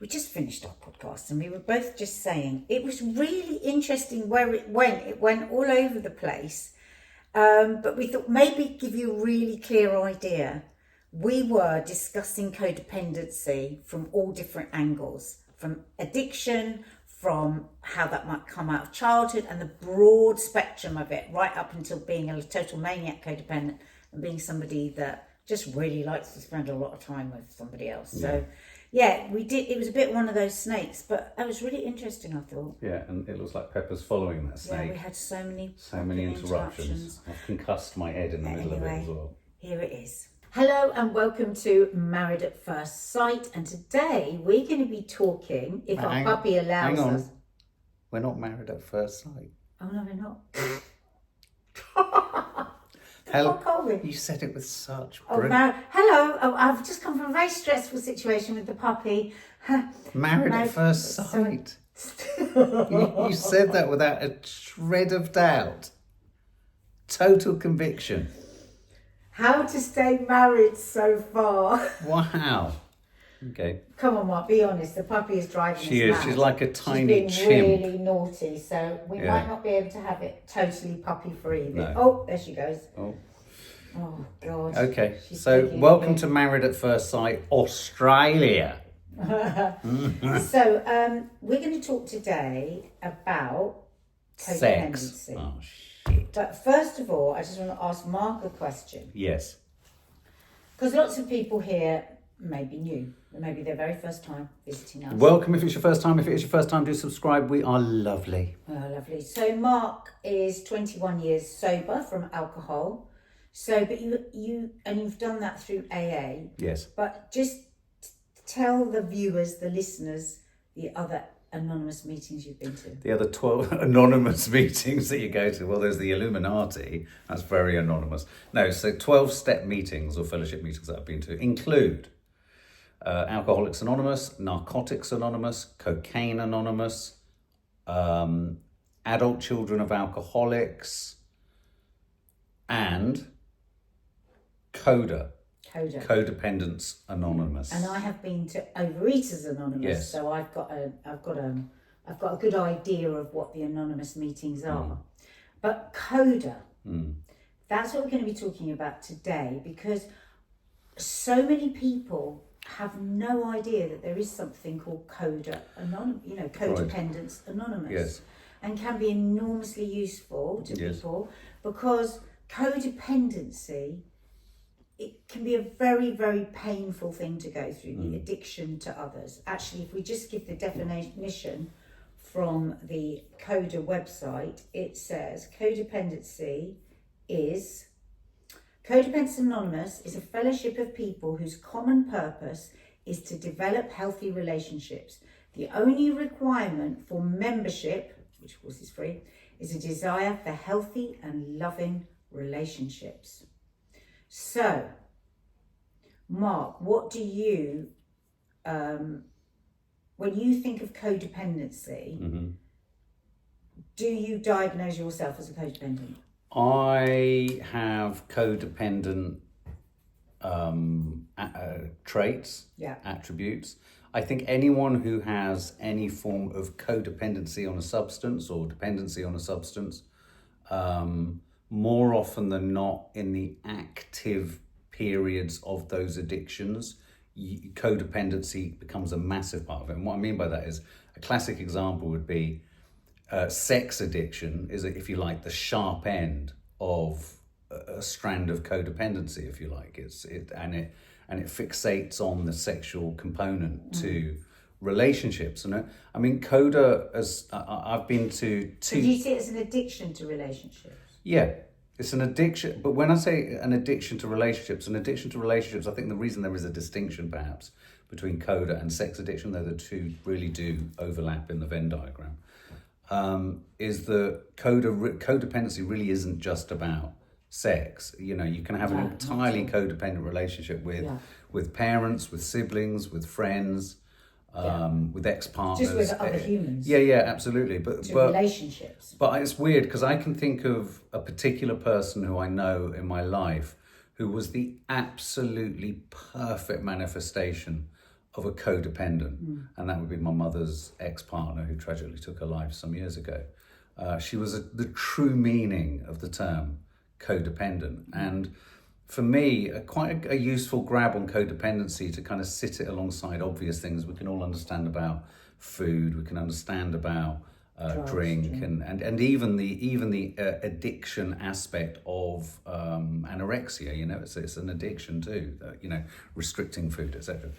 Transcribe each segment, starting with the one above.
we just finished our podcast and we were both just saying it was really interesting where it went. It went all over the place. But we thought maybe give you a really clear idea. We were discussing codependency from all different angles, from addiction, from how that might come out of childhood and the broad spectrum of it, right up until being a total maniac codependent and being somebody that just really likes to spend a lot of time with somebody else. Yeah. So yeah, we did. It was a bit one of those snakes, but it was really interesting, I thought. Yeah, and it looks like Pepper's following that snake. Yeah, we had so many interruptions. I've concussed my head in the middle of it as well. Here it is. Hello and welcome to Married at First Sight. And today we're going to be talking, if our puppy allows us. We're not married at first sight. Oh no, we're not. Hello. You said it with such Hello. Oh, I've just come from a very stressful situation with the puppy. Married at first sight. You said that without a shred of doubt. Total conviction. How to stay married so far. Wow. Okay. Come on, Mark, be honest. The puppy is driving us mad. She's like a tiny She's chimp. been really naughty, so we might not be able to have it totally puppy-free. No. Oh, there she goes. Oh, God. Okay, so welcome to Married at First Sight, Australia. So, we're going to talk today about codependency. Sex. Oh, shit. But first of all, I just want to ask Mark a question. Yes. Because lots of people here may be new. Maybe their very first time visiting us. Welcome if it's your first time. If it is your first time, do subscribe. We are lovely. Oh, lovely. So Mark is 21 years sober from alcohol. So, but you've done that through AA. Yes. But just tell the viewers, the listeners, the other anonymous meetings you've been to. The other 12 anonymous meetings that you go to. Well, there's the Illuminati. That's very anonymous. No, so 12-step meetings or fellowship meetings that I've been to include Alcoholics Anonymous, Narcotics Anonymous, Cocaine Anonymous, Adult Children of Alcoholics, and Codependents Anonymous. And I have been to Overeaters Anonymous, yes. So I've got a good idea of what the anonymous meetings are. But that's what we're going to be talking about today, because so many people have no idea that there is something called Codependents Anonymous. Yes. And can be enormously useful to people, because codependency, it can be a very, very painful thing to go through, the addiction to others. Actually, if we just give the definition from the Coda website, it says Codependents Anonymous is a fellowship of people whose common purpose is to develop healthy relationships. The only requirement for membership, which of course is free, is a desire for healthy and loving relationships. So, Mark, what do you, when you think of codependency, do you diagnose yourself as a codependent? I have codependent traits, attributes. I think anyone who has any form of codependency on a substance or dependency on a substance, more often than not in the active periods of those addictions, codependency becomes a massive part of it. And what I mean by that is, a classic example would be sex addiction is, if you like, the sharp end of a strand of codependency, if you like. It fixates on the sexual component to relationships. And I mean, Coda, as I've been to two. So do you see it as an addiction to relationships? Yeah, it's an addiction. But when I say an addiction to relationships, I think the reason there is a distinction perhaps between Coda and sex addiction, though the two really do overlap in the Venn diagram, is that codependency really isn't just about sex. You know, you can have an entirely codependent relationship with parents, with siblings, with friends, with ex-partners. Just with other humans. Yeah, absolutely. But relationships. But it's weird, because I can think of a particular person who I know in my life who was the absolutely perfect manifestation of a codependent, and that would be my mother's ex-partner who tragically took her life some years ago. She was the true meaning of the term codependent, and for me, quite a useful grab on codependency to kind of sit it alongside obvious things we can all understand about food, we can understand about drink, and even the addiction aspect of anorexia. You know, it's an addiction too. You know, restricting food, etc.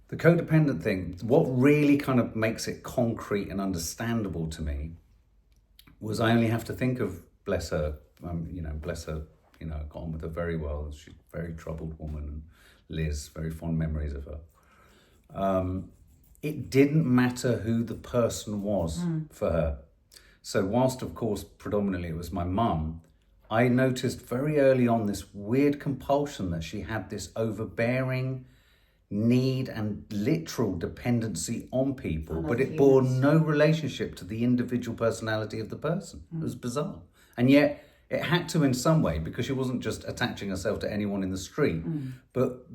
The codependent thing, what really kind of makes it concrete and understandable to me was I only have to think of, bless her, bless her, I got on with her very well. She's a very troubled woman, and Liz, very fond memories of her. It didn't matter who the person was for her. So whilst, of course, predominantly it was my mum, I noticed very early on this weird compulsion that she had this overbearing need and literal dependency on people, but it bore no relationship to the individual personality of the person. It was bizarre. And yet it had to in some way, because she wasn't just attaching herself to anyone in the street, but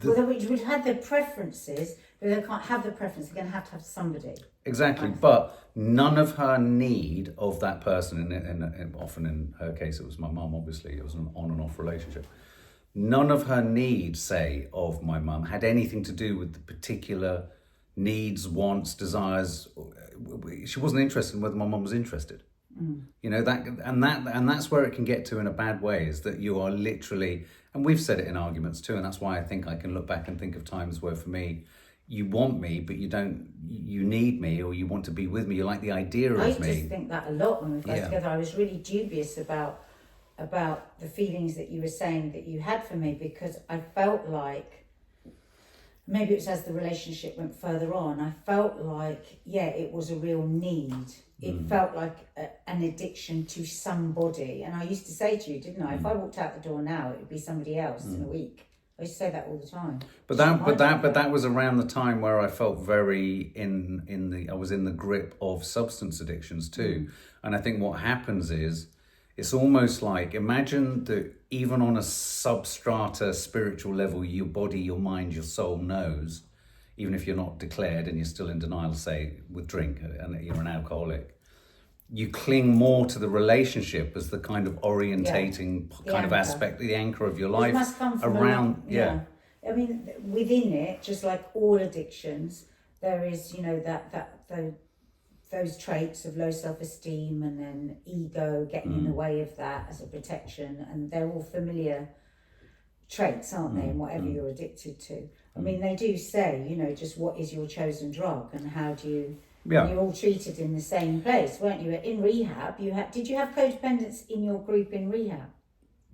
well, they would have their preferences, but they can't have the preference. They're going to have somebody. Exactly, but none of her need of that person, and often in her case it was my mum, obviously, it was an on and off relationship. None of her needs, say, of my mum had anything to do with the particular needs, wants, desires. She wasn't interested in whether my mum was interested. You know, that's where it can get to in a bad way, is that you are literally, and we've said it in arguments too, and that's why I think I can look back and think of times where for me, you want me, but you need me, or you want to be with me, you like the idea of me. I just think that a lot when we got together. I was really dubious about the feelings that you were saying that you had for me, because I felt like, maybe it was as the relationship went further on, I felt like, it was a real need. It felt like an addiction to somebody. And I used to say to you, didn't I, if I walked out the door now, it would be somebody else in a week. I used to say that all the time. But that was around the time where I felt very I was in the grip of substance addictions too. And I think what happens is, it's almost like, imagine that even on a substrata spiritual level, your body, your mind, your soul knows, even if you're not declared and you're still in denial, say, with drink, and you're an alcoholic, you cling more to the relationship as the kind of orientating kind of aspect, the anchor of your life. It must come from around, I mean, within it, just like all addictions, there is, those traits of low self-esteem and then ego getting in the way of that as a protection, and they're all familiar traits, aren't they, in whatever you're addicted to. I mean, they do say, just what is your chosen drug, and how do you... You're all treated in the same place, weren't you? In rehab, did you have codependents in your group in rehab?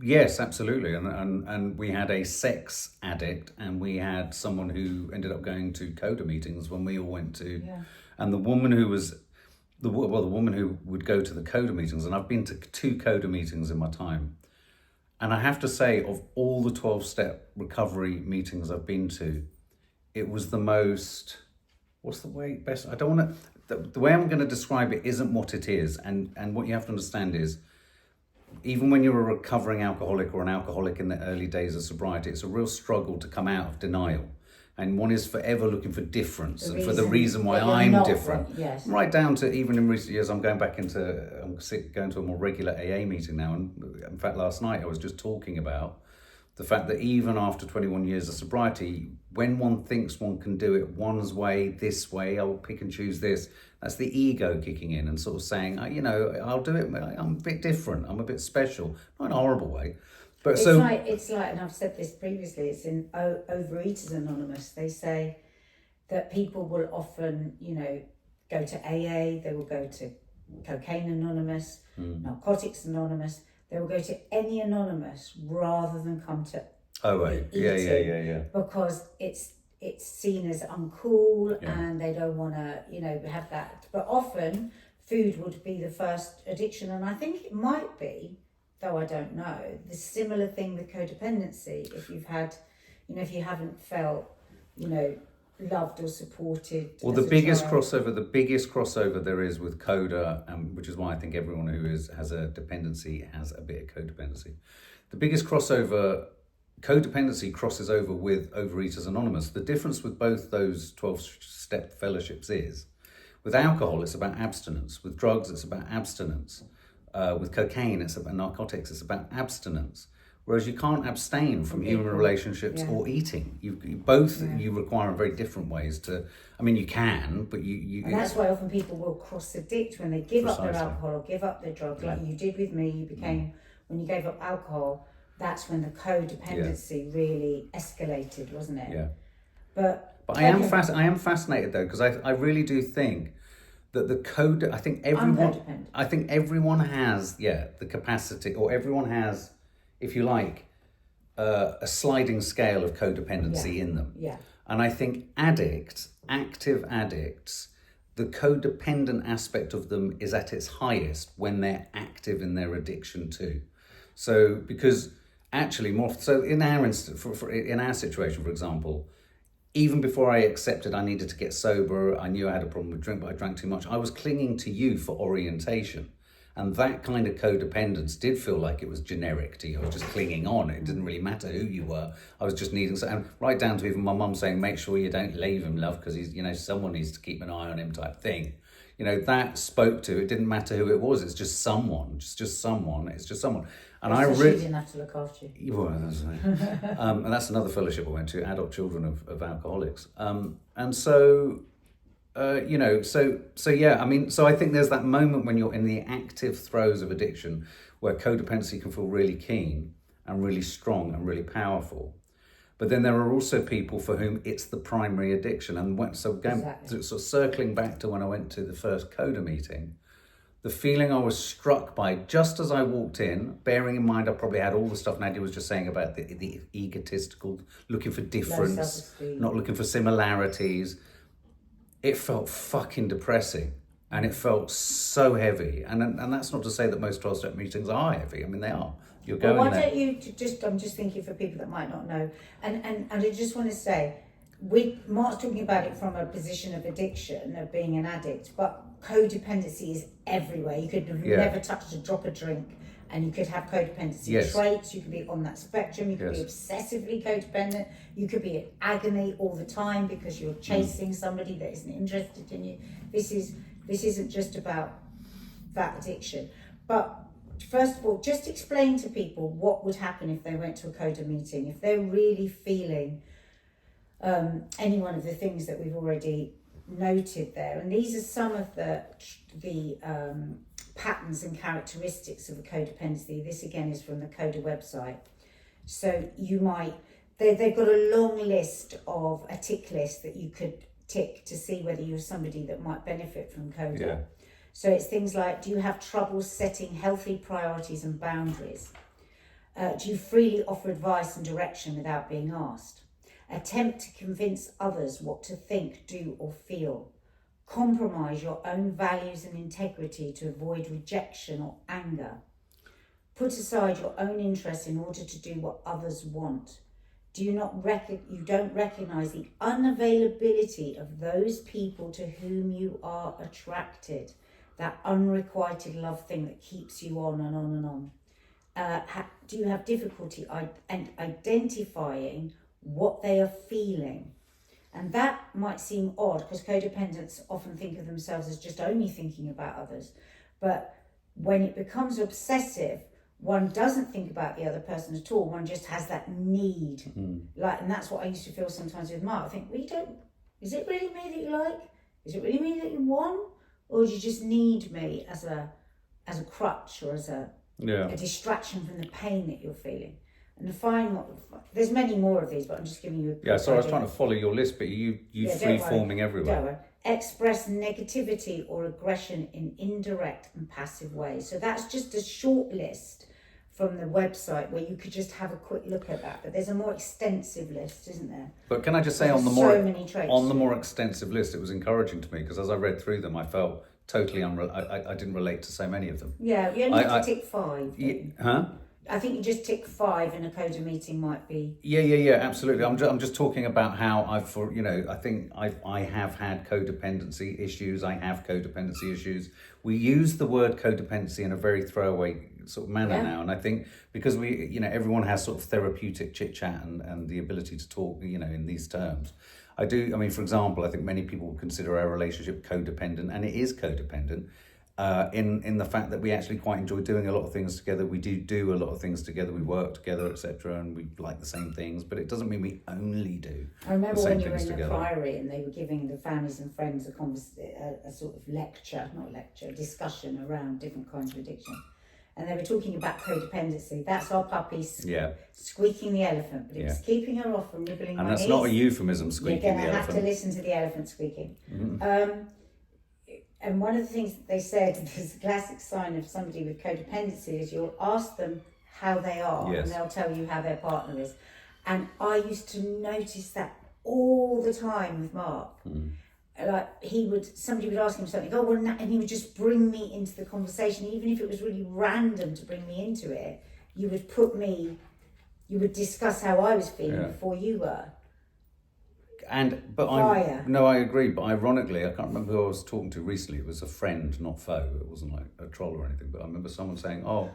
Yes, absolutely. And we had a sex addict, and we had someone who ended up going to CODA meetings when we all went to... And the woman who was... the woman who would go to the CODA meetings, and I've been to 2 CODA meetings in my time, and I have to say, of all the 12-step recovery meetings I've been to, it was the most... What's the way best? I don't want to... The way I'm going to describe it isn't what it is. And what you have to understand is, even when you're a recovering alcoholic or an alcoholic in the early days of sobriety, it's a real struggle to come out of denial. And one is forever looking for difference, and for the reason why I'm different. Right down to, even in recent years, I'm going to a more regular AA meeting now. And in fact, last night I was just talking about the fact that even after 21 years of sobriety, when one thinks one can do it one's way, this way, I'll pick and choose this, that's the ego kicking in and sort of saying, I'll do it, I'm a bit different, I'm a bit special, not in a horrible way. But it's like, and I've said this previously, it's in Overeaters Anonymous, they say that people will often, go to AA, they will go to Cocaine Anonymous, Narcotics Anonymous, they will go to any anonymous rather than come to eating, because it's seen as uncool and they don't want to have that. But often food would be the first addiction, and I think it might be, though I don't know, the similar thing with codependency. If you've had, if you haven't felt, loved or supported. Well, the biggest crossover there is with CODA, which is why I think everyone who has a dependency has a bit of codependency. The biggest crossover codependency crosses over with Overeaters Anonymous. The difference with both those 12-step fellowships is, with alcohol, it's about abstinence. With drugs, it's about abstinence. With cocaine, it's about narcotics, it's about abstinence. Whereas you can't abstain from human relationships or eating. You require in very different ways to. I mean, you can, but you. And that's why often people will cross addict when they give up their alcohol or give up their drug, like you did with me. You became when you gave up alcohol. That's when the codependency really escalated, wasn't it? Yeah. But I am fascinated though, because I really do think that the code. I think everyone has the capacity, or everyone has, if you like, a sliding scale of codependency in them. Yeah. And I think active addicts, the codependent aspect of them is at its highest when they're active in their addiction too. So because actually in our situation, for example, even before I accepted I needed to get sober, I knew I had a problem with drink, but I drank too much. I was clinging to you for orientation. And that kind of codependence did feel like it was generic to you. I was just clinging on. It didn't really matter who you were. I was just needing, and right down to even my mum saying, make sure you don't leave him, love, because he's, someone needs to keep an eye on him type thing. That spoke to, it didn't matter who it was. It's just someone, just someone. It's just someone. And I really didn't have to look after you. Well, that's right. And that's another fellowship I went to, adult children of alcoholics. And so, so I think there's that moment when you're in the active throes of addiction where codependency can feel really keen and really strong and really powerful. But then there are also people for whom it's the primary addiction. And sort of circling back to when I went to the first Coda meeting, the feeling I was struck by just as I walked in, bearing in mind I probably had all the stuff Nadia was just saying about the egotistical, looking for difference, not looking for similarities. It felt fucking depressing, and it felt so heavy. And that's not to say that most 12-step meetings are heavy. I mean, they are. You're going there. Why don't you I'm just thinking for people that might not know, and I just want to say, Mark's talking about it from a position of addiction, of being an addict, but codependency is everywhere. You could have never touched a drop of drink, and you could have codependency traits. You could be on that spectrum. You could be obsessively codependent. You could be in agony all the time because you're chasing somebody that isn't interested in you. This isn't just about that addiction. But first of all, just explain to people what would happen if they went to a Coda meeting, if they're really feeling any one of the things that we've already noted there. And these are some of the patterns and characteristics of a codependency. This again is from the Coda website. So you might, they've got a long list of a tick list that you could tick to see whether you're somebody that might benefit from Coda. Yeah. So it's things like, do you have trouble setting healthy priorities and boundaries? Do you freely offer advice and direction without being asked? Attempt to convince others what to think, do or feel. Compromise your own values and integrity to avoid rejection or anger. Put aside your own interests in order to do what others want. You don't recognize the unavailability of those people to whom you are attracted. That unrequited love thing that keeps you on and on and on. Do you have difficulty identifying what they are feeling? And that might seem odd because codependents often think of themselves as just only thinking about others. But when it becomes obsessive, one doesn't think about the other person at all. One just has that need. And that's what I used to feel sometimes with Mark. I think, is it really me that you like? Is it really me that you want? Or do you just need me as a crutch or as a distraction from the pain that you're feeling? And the final, there's many more of these, but I'm just giving you a so I was trying to follow your list, but you free-forming everywhere. Don't worry. Express negativity or aggression in indirect and passive ways. So that's just a short list from the website where you could just have a quick look at that. But there's a more extensive list, isn't there? But can I just say on the more extensive list, it was encouraging to me because as I read through them, I felt totally I didn't relate to so many of them. Yeah, you only have to tick 5. I think you just tick 5 and a coda meeting might be. Yeah, absolutely. I'm just talking about how I think I have had codependency issues. I have codependency issues. We use the word codependency in a very throwaway sort of manner now, and I think because everyone has sort of therapeutic chit chat and the ability to talk, in these terms. I mean, for example, I think many people consider our relationship codependent, and it is codependent. In the fact that we actually quite enjoy doing a lot of things together. We do a lot of things together. We work together, etc., and we like the same things. But it doesn't mean we only do. I remember the same when you were things in together. the Priory and they were giving the families and friends a sort of discussion around different kinds of addiction, and they were talking about codependency. That's our puppy squeaking the elephant, but it was keeping her off from nibbling my knees. And that's not a euphemism, squeaking the elephant. You're going to have to listen to the elephant squeaking. And one of the things that they said, there's a classic sign of somebody with codependency is you'll ask them how they are, and they'll tell you how their partner is. And I used to notice that all the time with Mark. Like somebody would ask him something, and he would just bring me into the conversation, even if it was really random to bring me into it. You would discuss how I was feeling before you were. I agree. But ironically, I can't remember who I was talking to recently. It was a friend, not foe. It wasn't like a troll or anything. But I remember someone saying, I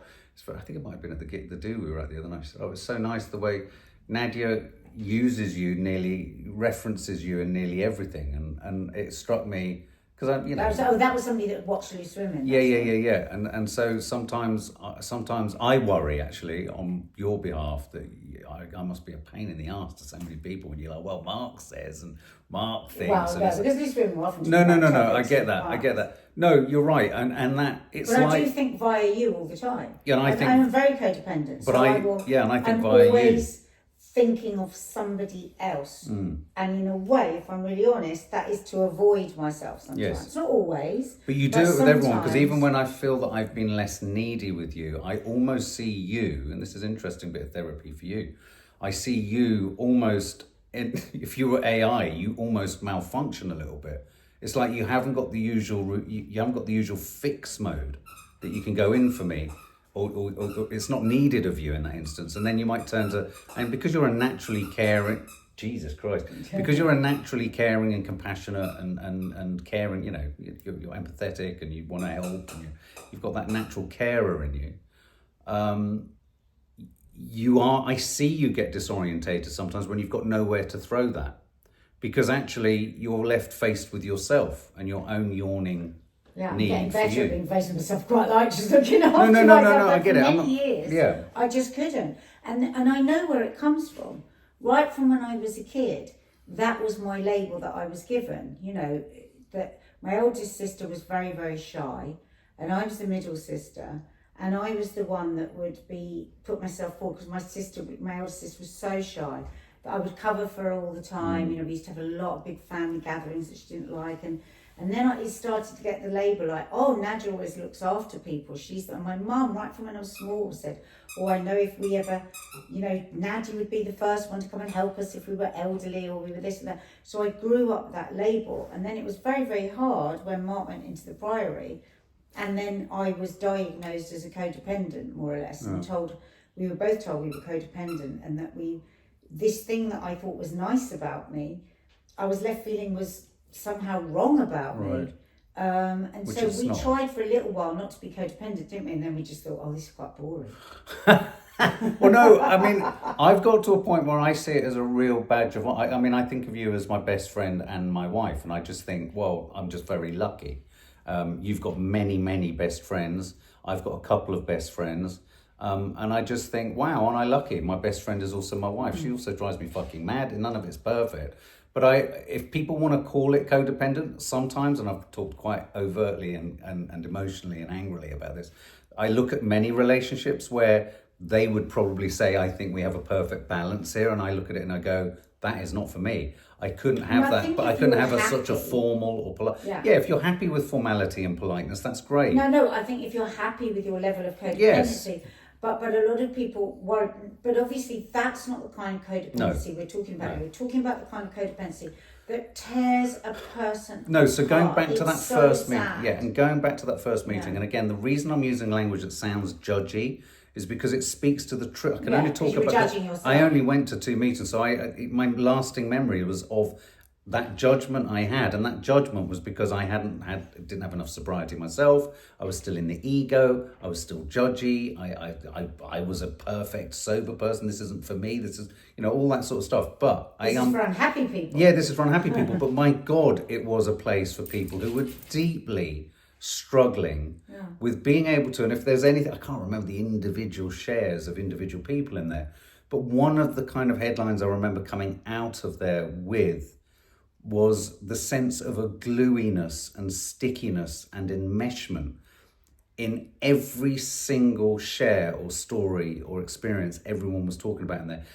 think it might have been at the do we were at the other night. She said, it's so nice the way Nadia uses you, references you in nearly everything. And it struck me because that was somebody that watched Loose Women. Yeah. And so sometimes I worry actually on your behalf that I must be a pain in the arse to so many people when you're like, well, Mark says and Mark thinks. Well, no, because Loose Women often. No. I get that. No, you're right, and that it's but like. I do think via you all the time. Yeah, and I think I'm very codependent. But I think I'm via you. always thinking of somebody else, and in a way, if I'm really honest, that is to avoid myself sometimes. Yes. Not always. But you do it with everyone, because even when I feel that I've been less needy with you, I almost see you, and this is an interesting bit of therapy for you, I see you almost, if you were AI, you almost malfunction a little bit. It's like you haven't got the usual fix mode that you can go in for me. Or it's not needed of you in that instance, and then you might turn to, and because you're a naturally caring, Jesus Christ, because you're a naturally caring and compassionate and caring, you're empathetic and you want to help, and you've got that natural carer in you. I see you get disorientated sometimes when you've got nowhere to throw that, because actually you're left faced with yourself and your own yawning. Yeah, I'm getting better at being faced with myself. Quite like just looking after myself. No, I get it. For many years, I just couldn't. And I know where it comes from. Right from when I was a kid, that was my label that I was given. That my oldest sister was very, very shy, and I was the middle sister, and I was the one that would put myself forward because my oldest sister was so shy that I would cover for her all the time. We used to have a lot of big family gatherings that she didn't like, and then I started to get the label like, Nadia always looks after people. And my mum, right from when I was small, said, I know if we ever, Nadia would be the first one to come and help us if we were elderly or we were this and that. So I grew up with that label. And then it was very, very hard when Mark went into the Priory. And then I was diagnosed as a codependent, more or less. And we were both told we were codependent, and that this thing that I thought was nice about me, I was left feeling was somehow wrong about me. And so we tried for a little while not to be codependent, didn't we? And then we just thought, this is quite boring. Well, no, I mean, I've got to a point where I see it as a real badge of honor. I mean, I think of you as my best friend and my wife, and I just think, I'm just very lucky. You've got many, many best friends. I've got a couple of best friends. And I just think, wow, aren't I lucky? My best friend is also my wife. She also drives me fucking mad, and none of it's perfect. But if people want to call it codependent, sometimes, and I've talked quite overtly and emotionally and angrily about this, I look at many relationships where they would probably say, I think we have a perfect balance here. And I look at it and I go, that is not for me. I couldn't have that, but I couldn't have such a formal or polite. Yeah, if you're happy with formality and politeness, that's great. No, I think if you're happy with your level of codependency. Yes. But a lot of people won't. But obviously, that's not the kind of codependency we're talking about. No. We're talking about the kind of codependency that tears a person. No, so going back to that first meeting, and going back to that first meeting, and again, the reason I'm using language that sounds judgy is because it speaks to the truth. I can Yeah, only 'cause talk you were about judging yourself. I only went to 2 meetings, so my lasting memory was of that judgment I had, and that judgment was because I didn't have enough sobriety myself. I was still in the ego. I was still judgy. I was a perfect sober person. This isn't for me. This is, all that sort of stuff. But This is for unhappy people. yeah, this is for unhappy people. But my God, it was a place for people who were deeply struggling with being able to. And if there's anything, I can't remember the individual shares of individual people in there. But one of the kind of headlines I remember coming out of there with was the sense of a gluiness and stickiness and enmeshment in every single share or story or experience everyone was talking about in there.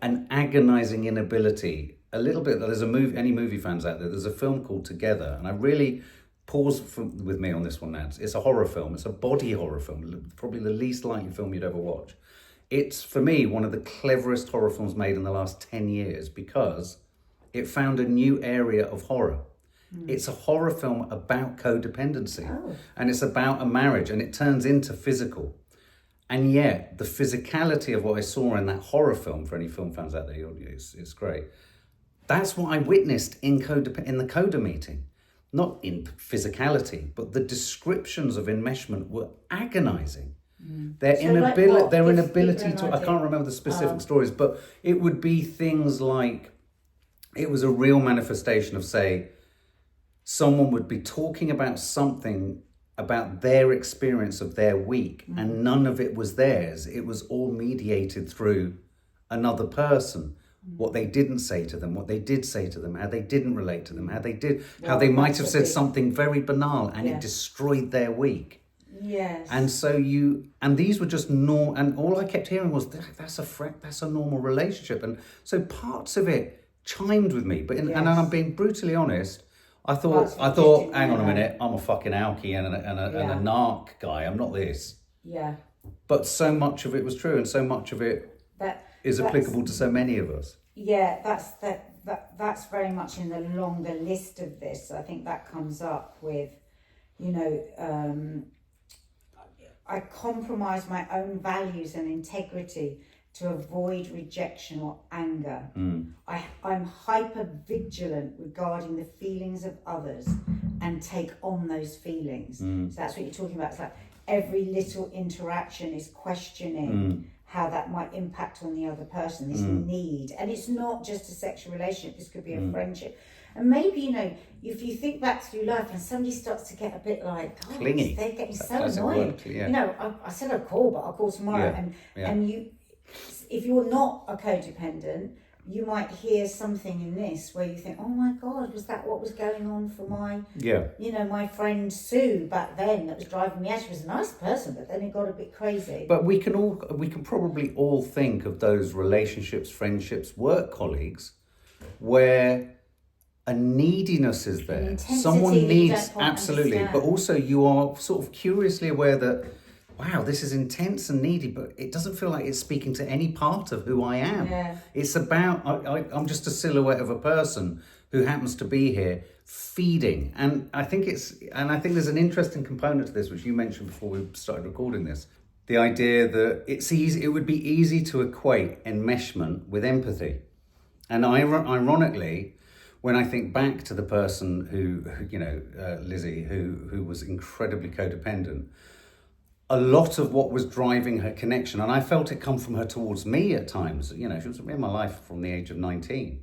An agonizing inability. A little bit, there's a movie, any movie fans out there, there's a film called Together, and I really pause with me on this one now. It's a horror film. It's a body horror film, probably the least likely film you'd ever watch. It's, for me, one of the cleverest horror films made in the last 10 years because it found a new area of horror. It's a horror film about codependency. And it's about a marriage, and it turns into physical. And yet, the physicality of what I saw in that horror film, for any film fans out there, it's great. That's what I witnessed in the Coda meeting. Not in physicality, but the descriptions of enmeshment were agonizing. Their inability to, I can't remember the specific stories, but it would be things like, it was a real manifestation of, say, someone would be talking about something about their experience of their week, and none of it was theirs. It was all mediated through another person. What they didn't say to them, what they did say to them, how they didn't relate to them, how they might have said something very banal, and it destroyed their week. Yes. And so and these were just and all I kept hearing was, that's a normal relationship. And so parts of it chimed with me, and I'm being brutally honest, I thought, hang on a minute, I'm a fucking alky and a narc guy. I'm not this. Yeah. But so much of it was true, and so much of it is applicable to so many of us. Yeah, that's very much in the longer list of this. I think that comes up with, I compromise my own values and integrity to avoid rejection or anger. I'm hyper vigilant regarding the feelings of others and take on those feelings. So that's what you're talking about. It's like every little interaction is questioning how that might impact on the other person, this need. And it's not just a sexual relationship, this could be a friendship. And maybe, if you think back through life and somebody starts to get a bit like, clingy, they're getting so annoying. I said I'll call, but I'll call tomorrow. And you, if you're not a codependent, you might hear something in this where you think, oh my God, was that what was going on for my, my friend Sue back then that was driving me out? She was a nice person, but then it got a bit crazy. But we can probably all think of those relationships, friendships, work colleagues, where a neediness is there. Someone needs, absolutely, but also you are sort of curiously aware that, wow, this is intense and needy, but it doesn't feel like it's speaking to any part of who I am. Yeah. It's about, I'm just a silhouette of a person who happens to be here feeding. And I think there's an interesting component to this, which you mentioned before we started recording this. The idea that it would be easy to equate enmeshment with empathy. And ironically, when I think back to the person who Lizzie, who was incredibly codependent, a lot of what was driving her connection, and I felt it come from her towards me at times. She was in my life from the age of 19.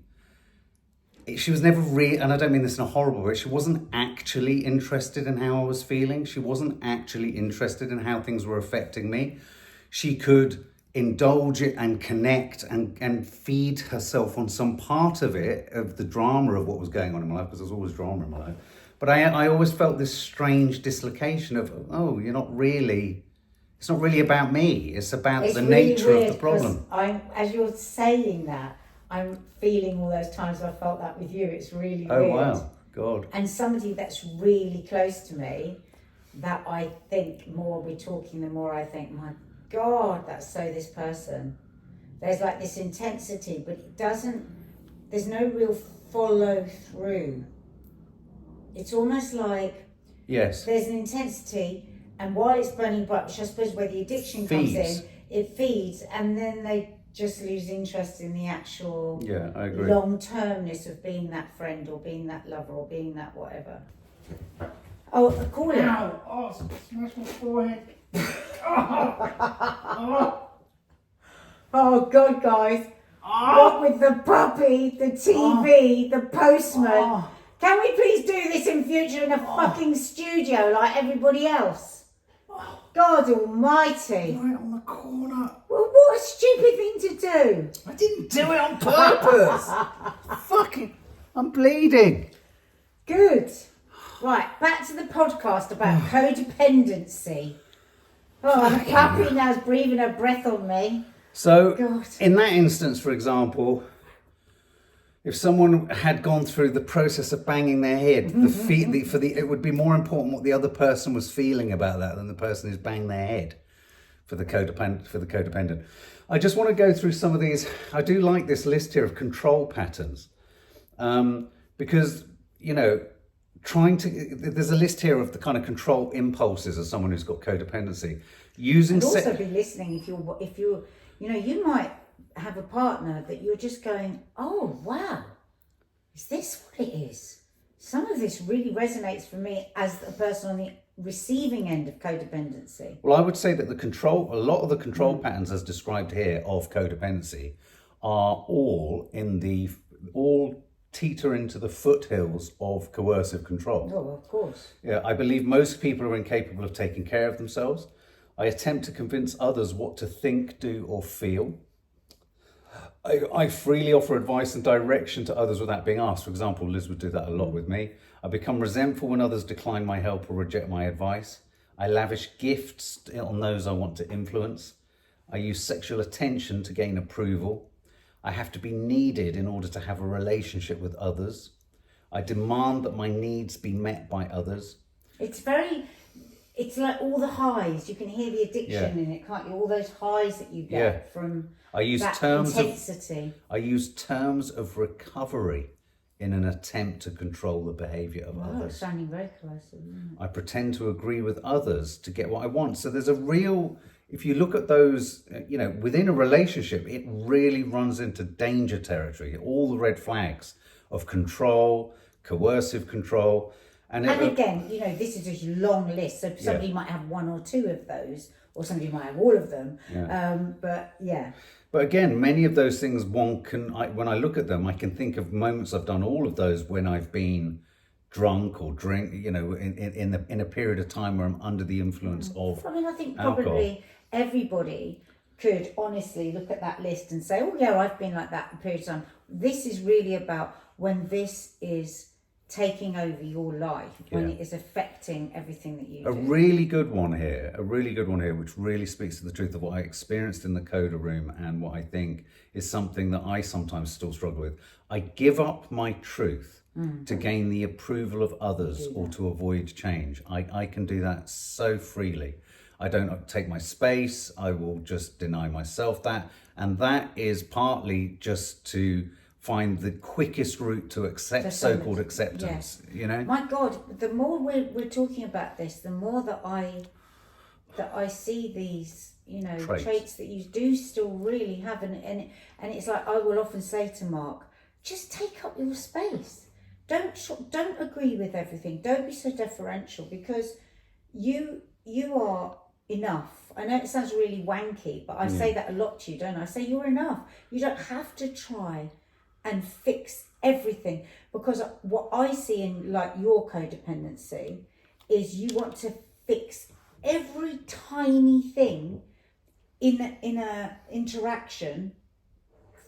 She was never and I don't mean this in a horrible way, she wasn't actually interested in how I was feeling. She wasn't actually interested in how things were affecting me. She could indulge it and connect and feed herself on some part of it, of the drama of what was going on in my life, because there's always drama in my life. But I always felt this strange dislocation of, it's not really about me. It's about the nature of the problem. As you're saying that, I'm feeling all those times I felt that with you. It's really weird. Oh, wow. God. And somebody that's really close to me, that I think more we're talking, the more I think, my God, that's so this person. There's like this intensity, but there's no real follow through. It's almost like there's an intensity, and while it's burning bright, which I suppose where the addiction comes in, it feeds, and then they just lose interest in the actual I agree. long-termness of being that friend or being that lover or being that whatever. Oh, call it. Ow! Oh, smash my forehead. Oh, Oh God, guys. What with the puppy, the TV, the postman. Can we please do this in future in a fucking studio like everybody else? God almighty. right on the corner. Well, what a stupid thing to do. I didn't do it on purpose. Fucking, I'm bleeding. Good. Right, back to the podcast about codependency. Oh, the puppy now's breathing her breath on me. So, God. in that instance, for example, if someone had gone through the process of banging their head, it would be more important what the other person was feeling about that than the person who's banged their head. For the codependent, I just want to go through some of these. I do like this list here of control patterns, because there's a list here of the kind of control impulses of someone who's got codependency. And also be listening if you're you might have a partner that you're just going, oh wow, is this what it is? Some of this really resonates for me as a person on the receiving end of codependency. Well, I would say that a lot of the control patterns as described here of codependency are all teeter into the foothills of coercive control. Oh, of course. Yeah, I believe most people are incapable of taking care of themselves. I attempt to convince others what to think, do, or feel. I freely offer advice and direction to others without being asked. For example, Liz would do that a lot with me. I become resentful when others decline my help or reject my advice. I lavish gifts on those I want to influence. I use sexual attention to gain approval. I have to be needed in order to have a relationship with others. I demand that my needs be met by others. It's like all the highs. You can hear the addiction in it, can't you? All those highs that you get from that intensity. I use terms of recovery in an attempt to control the behaviour of others. It's sounding very coercive, isn't it? I pretend to agree with others to get what I want. So there's a real, if you look at those, within a relationship, it really runs into danger territory. All the red flags of control, coercive control. And again, this is a long list, so somebody might have one or two of those, or somebody might have all of them. But again, many of those things when I look at them, I can think of moments I've done all of those when I've been drunk or drink, in a period of time where I'm under the influence of I think alcohol. Probably everybody could honestly look at that list and say, oh yeah, I've been like that for a period of time. This is really about when this is taking over your life, when it is affecting everything that you do. A really good one here, which really speaks to the truth of what I experienced in the coda room and what I think is something that I sometimes still struggle with. I give up my truth to gain the approval of others or to avoid change. I can do that so freely. I don't take my space. I will just deny myself that. And that is partly just to find the quickest route to accept so-called acceptance. My God, the more we're talking about this, the more that I see these traits that you do still really have, and it's like I will often say to Mark, just take up your space. Don't agree with everything. Don't be so deferential, because you are enough. I know it sounds really wanky, but I say that a lot to you, don't I? I say you're enough. You don't have to try and fix everything, because what I see in like your codependency is you want to fix every tiny thing in a interaction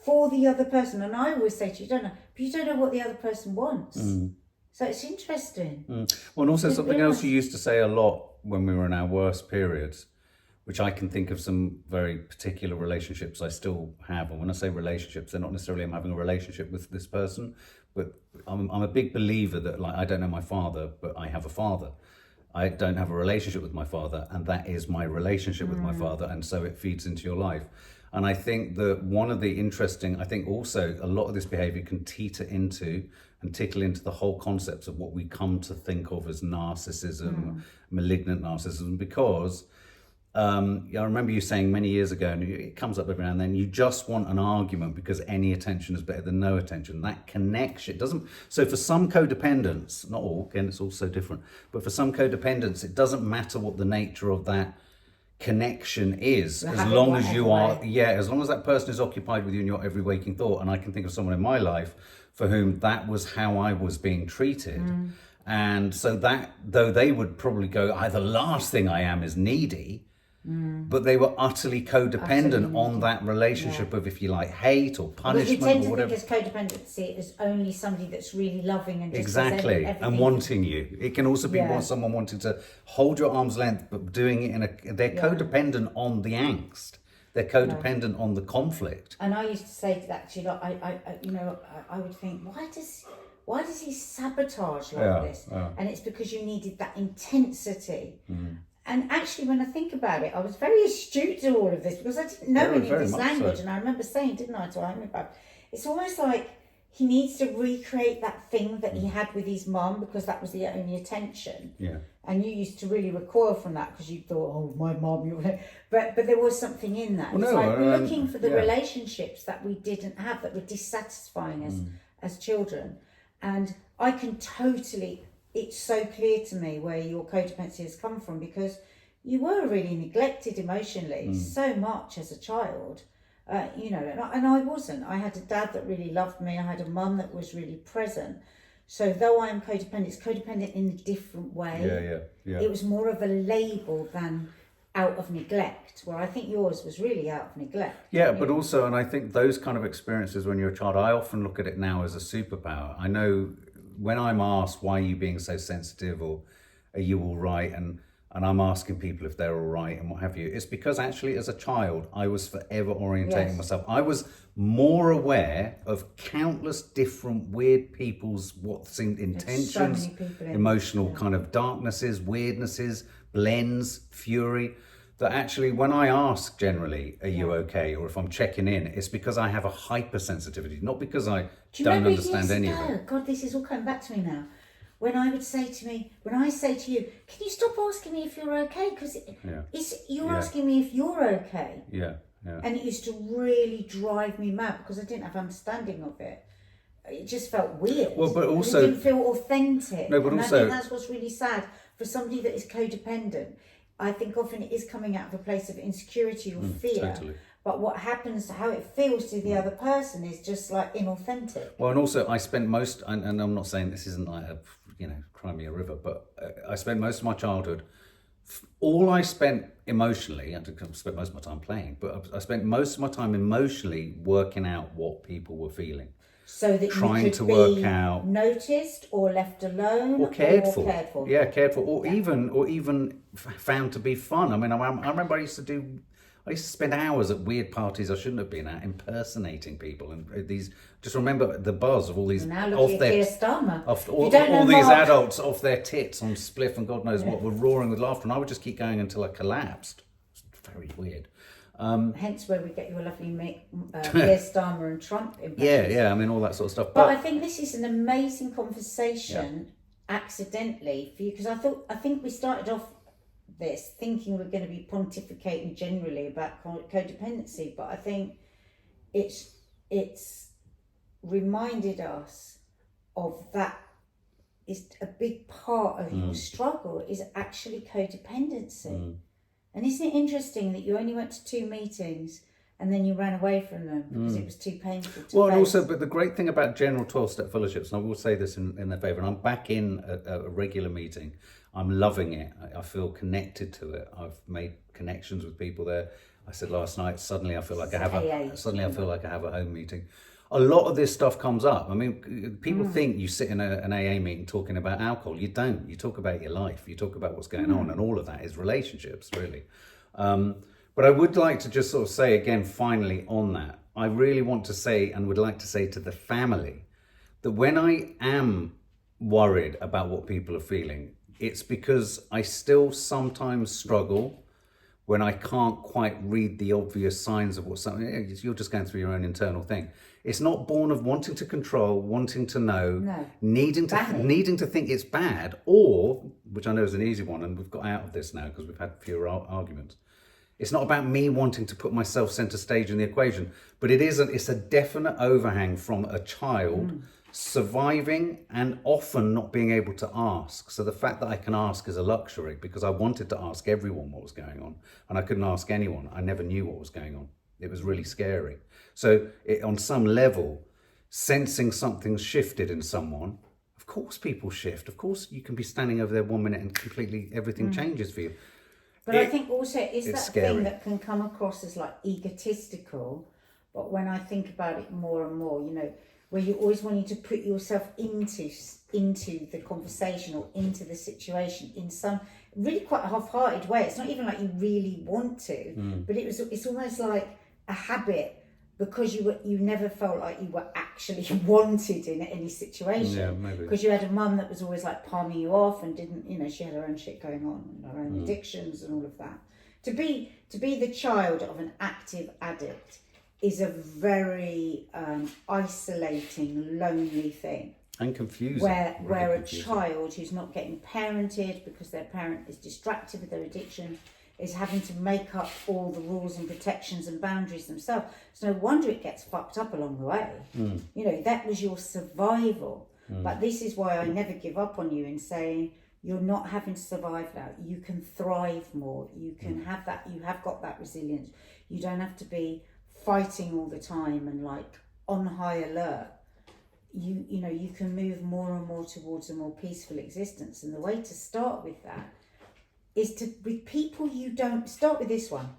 for the other person. And I always say to you, but you don't know what the other person wants. So it's interesting. Well, and also something else you used to say a lot when we were in our worst periods, which I can think of some very particular relationships I still have. And when I say relationships, they're not necessarily I'm having a relationship with this person, but I'm a big believer that, like, I don't know my father, but I have a father. I don't have a relationship with my father, and that is my relationship with my father, and so it feeds into your life. And I think that one of the interesting, I think also a lot of this behavior can teeter into and tickle into the whole concepts of what we come to think of as narcissism, malignant narcissism, because I remember you saying many years ago, and it comes up every now and then, you just want an argument because any attention is better than no attention. That connection, it doesn't, so for some codependents, not all, again, it's all so different, but for some codependents, it doesn't matter what the nature of that connection is, as long as you are, as long as that person is occupied with you in your every waking thought. And I can think of someone in my life for whom that was how I was being treated. And so that, though they would probably go, the last thing I am is needy, but they were utterly codependent on that relationship of, if you like, hate or punishment we tend or whatever. to think as codependency as only somebody that's really loving and just Exactly, and wanting you. It can also be someone wanting to hold your arm's length, but doing it in a. They're codependent on the angst. They're codependent on the conflict. And I used to say to that, I would think, why does he sabotage like this? And it's because you needed that intensity. And actually, when I think about it, I was very astute to all of this because I didn't know any of this language. And I remember saying, didn't I, to Ahmed, it's almost like he needs to recreate that thing that he had with his mum because that was the only attention. Yeah. And you used to really recoil from that because you thought, oh, my mum. But there was something in that. It's like we're looking for the relationships that we didn't have, that were dissatisfying as children. And I can totally... It's so clear to me where your codependency has come from because you were really neglected emotionally so much as a child, and I wasn't. I had a dad that really loved me. I had a mum that was really present. So though I'm codependent, it's codependent in a different way. Yeah. It was more of a label than out of neglect, where I think yours was really out of neglect. Yeah, but also, and I think those kind of experiences when you're a child, I often look at it now as a superpower. I know when I'm asked, why are you being so sensitive, or are you all right? And I'm asking people if they're all right and what have you. It's because actually as a child, I was forever orientating myself. I was more aware of countless different weird people's intentions, emotional kind of darknesses, weirdnesses, blends, fury. That actually, when I ask generally, are you okay? Or if I'm checking in, it's because I have a hypersensitivity, not because I don't understand any of it. God, this is all coming back to me now. When I say to you, can you stop asking me if you're okay? Because you're asking me if you're okay. Yeah. And it used to really drive me mad because I didn't have understanding of it. It just felt weird. Well, but also... It didn't feel authentic. No, but and also... I think that's what's really sad for somebody that is codependent. I think often it is coming out of a place of insecurity or fear. Totally. But what happens, how it feels to the other person is just like inauthentic. Well, and also I spent most, and I'm not saying this isn't like a, cry me a river, but I spent most of my childhood, all I spent emotionally, I spent most of my time playing, but I spent most of my time emotionally working out what people were feeling. So that trying you could to be work out, noticed or left alone or cared for. Yeah, cared for, or even found to be fun. I mean, I remember I used to spend hours at weird parties I shouldn't have been at, impersonating people, and these. Just remember the buzz of all these all these adults off their tits on spliff and God knows what were roaring with laughter, and I would just keep going until I collapsed. It's very weird. Hence where we get your lovely Keir Starmer and Trump impressions. Yeah, I mean all that sort of stuff. But I think this is an amazing conversation accidentally for you, because I think we started off this thinking we're going to be pontificating generally about codependency, but I think it's reminded us of that is a big part of your struggle is actually codependency. And isn't it interesting that you only went to 2 meetings and then you ran away from them because it was too painful to Well, and face? also, but the great thing about general 12-step fellowships, and I will say this in their favour, and I'm back in a regular meeting, I'm loving it. I feel connected to it. I've made connections with people there. I said last night, suddenly I feel like I have a home meeting. A lot of this stuff comes up. I mean, people think you sit in an AA meeting talking about alcohol. You don't. You talk about your life. You talk about what's going on, and all of that is relationships, really. But I would like to just sort of say again, finally, on that, I really want to say and would like to say to the family that when I am worried about what people are feeling, it's because I still sometimes struggle when I can't quite read the obvious signs of what something. You're just going through your own internal thing. It's not born of wanting to control, wanting to know, needing to think it's bad, or, which I know is an easy one, and we've got out of this now because we've had fewer arguments, It's not about me wanting to put myself centre stage in the equation, but it's a definite overhang from a child surviving and often not being able to ask. So the fact that I can ask is a luxury, because I wanted to ask everyone what was going on and I couldn't ask anyone. I never knew what was going on. It was really scary. So on some level, sensing something's shifted in someone, of course people shift. Of course you can be standing over there 1 minute and completely everything changes for you. But I think also it's that scary. thing that can come across as like egotistical. But when I think about it more and more, you know, where you always wanting to put yourself into the conversation or into the situation in some really quite half-hearted way. It's not even like you really want to, but it's almost like a habit, because you never felt like you were actually wanted in any situation. Yeah, maybe. Because you had a mum that was always like palming you off and didn't, you know, she had her own shit going on and her own addictions and all of that. To be the child of an active addict is a very isolating, lonely thing. And confusing. Where a child who's not getting parented because their parent is distracted with their addiction is having to make up all the rules and protections and boundaries themselves. It's no wonder it gets fucked up along the way. You know, that was your survival. But this is why I never give up on you in saying you're not having to survive now. You can thrive more. You can have that. You have got that resilience. You don't have to be fighting all the time and like on high alert. You know, you can move more and more towards a more peaceful existence. And the way to start with that is with people you don't, start with this one.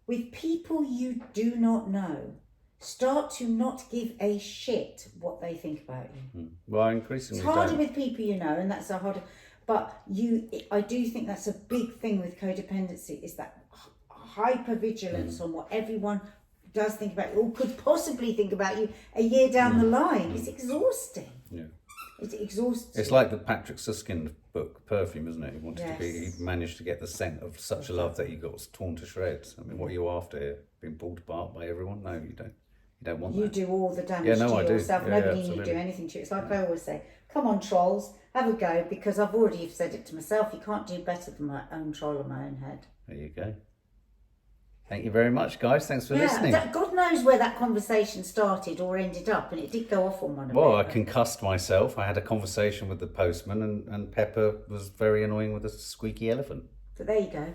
With people you do not know, start to not give a shit what they think about you. Well, increasingly it's harder don't. with people you know, and that's a harder, but I do think that's a big thing with codependency, is that hypervigilance on what everyone does think about you or could possibly think about you a year down the line. It's exhausting. Yeah. It's exhausting. It's like the Patrick Suskind book, Perfume, isn't it? He wanted to be, he Yes. managed to get the scent of such a love that he got torn to shreds. I mean, what are you after here? Being pulled apart by everyone? No, you don't. You don't want You that. do all the damage Yeah, no, to I do. yourself. Yeah, Nobody absolutely. need to do anything to you. It's like I always say, come on, trolls, have a go, because I've already said it to myself. You can't do better than my own troll in my own head. There you go. Thank you very much, guys. Thanks for listening. God knows where that conversation started or ended up, and it did go off on one of Well, I it. concussed myself. I had a conversation with the postman, and Pepper was very annoying with a squeaky elephant. But there you go.